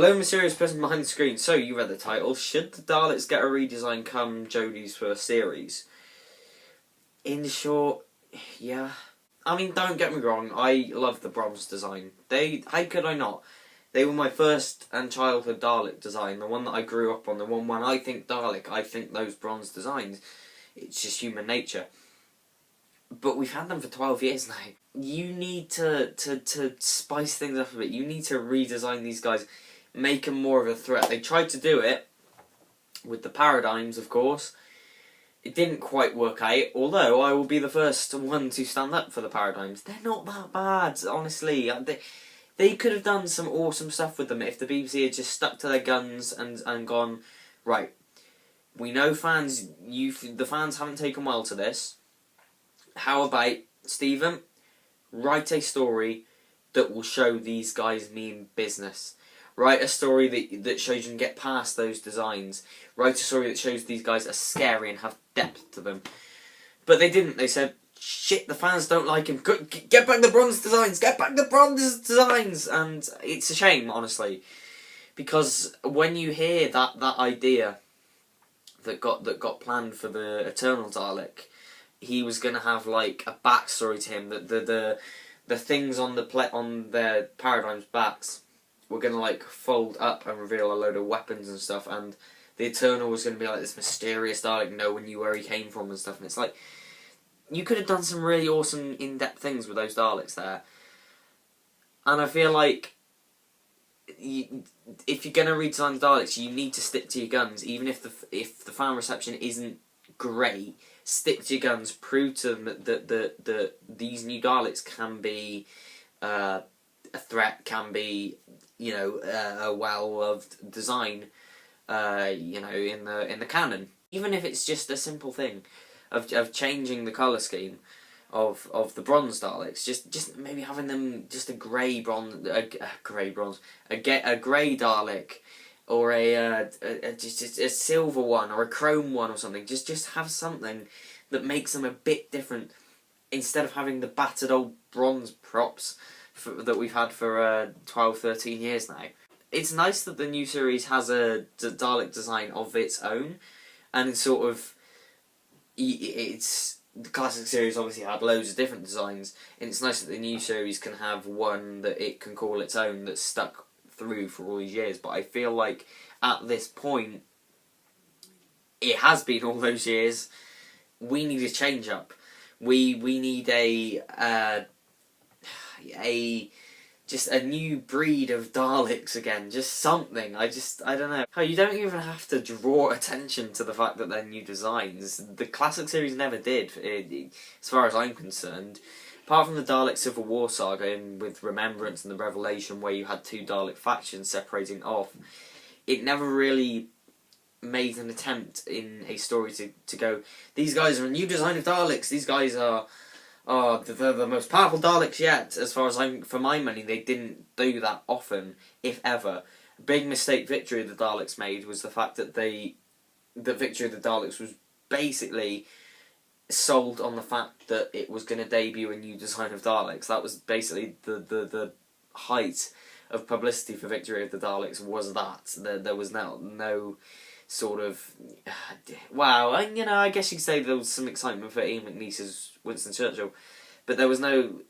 Hello, mysterious person behind the screen. So, you read the title. Should the Daleks get a redesign come Jodie's first series? In short, yeah. I mean, don't get me wrong, I love the bronze design. How could I not? They were my first and childhood Dalek design, the one that I grew up on, the one when I think Dalek, I think those bronze designs. It's just human nature. But we've had them for 12 years now. You need to spice things up a bit. You need to redesign these guys, make them more of a threat. They tried to do it with the paradigms, of course. It didn't quite work out, although I will be the first one to stand up for the paradigms. They're not that bad, honestly. They could have done some awesome stuff with them if the BBC had just stuck to their guns and gone, right, we know the fans haven't taken well to this. How about, Stephen, write a story that will show these guys mean business. Write a story that shows you can get past those designs. Write a story that shows these guys are scary and have depth to them. But they didn't. They said, shit, the fans don't like him. Get back the bronze designs. Get back the bronze designs. And it's a shame, honestly. Because when you hear that idea that got planned for the Eternal Dalek, he was going to have like a backstory to him. That the things on their paradigms backs were going to like fold up and reveal a load of weapons and stuff, and the Eternal was going to be like this mysterious Dalek, no one knew where he came from and stuff, and it's like, you could have done some really awesome in-depth things with those Daleks there. And I feel like if you're going to redesign the Daleks, you need to stick to your guns, even if the fan reception isn't great. Stick to your guns, prove to them that these new Daleks can be a threat, can be, you know, a well-loved design, you know, in the canon. Even if it's just a simple thing of changing the colour scheme of the bronze Daleks, just maybe having them just a grey grey Dalek, or just a silver one, or a chrome one, or something. Just have something that makes them a bit different, instead of having the battered old bronze props that we've had for 12, 13 years now. It's nice that the new series has a Dalek design of its own, and it's sort of, the classic series obviously had loads of different designs, and it's nice that the new series can have one that it can call its own that's stuck through for all these years. But I feel like at this point, it has been all those years, we need a change up. We need just a new breed of Daleks again, just something. I don't know. You don't even have to draw attention to the fact that they're new designs. The classic series never did, as far as I'm concerned. Apart from the Dalek Civil War saga with Remembrance and the Revelation, where you had two Dalek factions separating off, it never really made an attempt in a story to go, these guys are a new design of Daleks, these guys are the most powerful Daleks yet. As far as for my money, they didn't do that often, if ever. A big mistake Victory of the Daleks made was the fact that Victory of the Daleks was basically sold on the fact that it was going to debut a new design of Daleks. That was basically the height of publicity for Victory of the Daleks, was that. There was no sort of, wow, and you know, I guess you could say there was some excitement for Ian McNeese's Winston Churchill, but there was no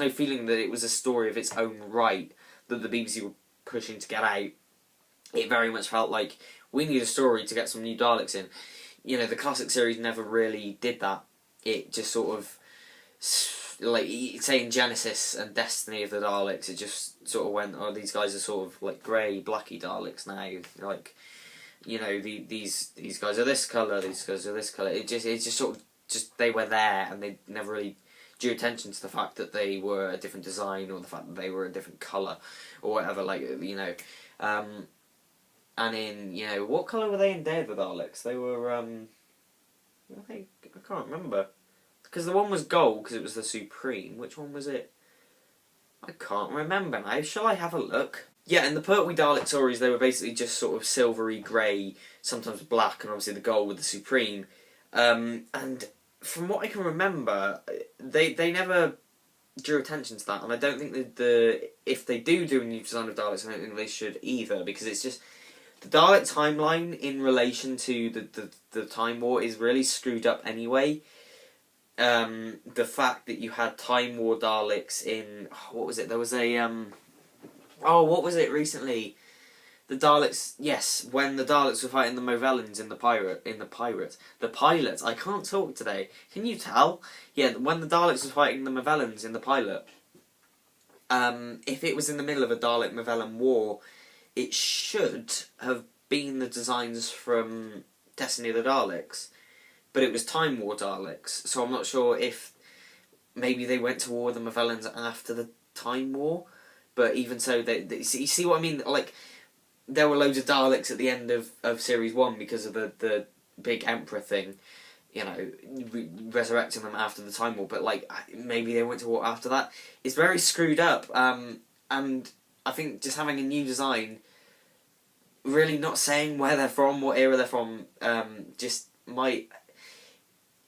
feeling that it was a story of its own right that the BBC were pushing to get out. It very much felt like, we need a story to get some new Daleks in. You know, the classic series never really did that. It just sort of, like, say in Genesis and Destiny of the Daleks, it just sort of went, oh, these guys are sort of like grey, blacky Daleks now, like, you know, these guys are this colour, these guys are this colour. It just sort of, they were there, and they never really drew attention to the fact that they were a different design, or the fact that they were a different colour, or whatever, like, you know. And in, you know, what colour were they in Day of the Daleks? They were, I can't remember. Because the one was gold, because it was the Supreme. Which one was it? I can't remember now. Shall I have a look? Yeah, in the Pertwee Dalek stories, they were basically just sort of silvery grey, sometimes black, and obviously the gold with the Supreme. And from what I can remember, they never drew attention to that, and I don't think that if they do a new design of Daleks, I don't think they should either, because it's just the Dalek timeline in relation to the Time War is really screwed up anyway. The fact that you had Time War Daleks in what was it? There was a what was it recently? The Daleks, yes, when the Daleks were fighting the Movellans in the pilot. I can't talk today. Can you tell? Yeah, when the Daleks were fighting the Movellans in the pilot. If it was in the middle of a Dalek Movellan war, it should have been the designs from Destiny of the Daleks, but it was Time War Daleks. So I'm not sure if maybe they went to war with the Movellans after the Time War. But even so, you see what I mean? Like, there were loads of Daleks at the end of Series 1 because of the big Emperor thing, you know, resurrecting them after the Time War, but, like, maybe they went to war after that. It's very screwed up, and I think just having a new design, really not saying where they're from, what era they're from, just might...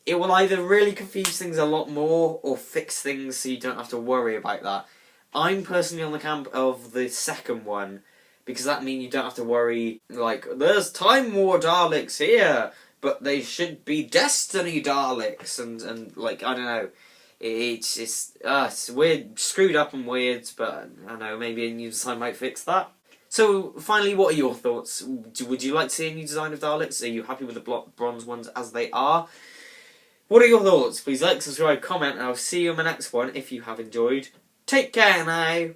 It will either really confuse things a lot more, or fix things so you don't have to worry about that. I'm personally on the camp of the second one, because that means you don't have to worry, like, there's Time War Daleks here, but they should be Destiny Daleks, and like, I don't know. It's weird, screwed up and weird, but I don't know, maybe a new design might fix that. So, finally, what are your thoughts? Would you like to see a new design of Daleks? Are you happy with the bronze ones as they are? What are your thoughts? Please like, subscribe, comment, and I'll see you in my next one if you have enjoyed. Take care now!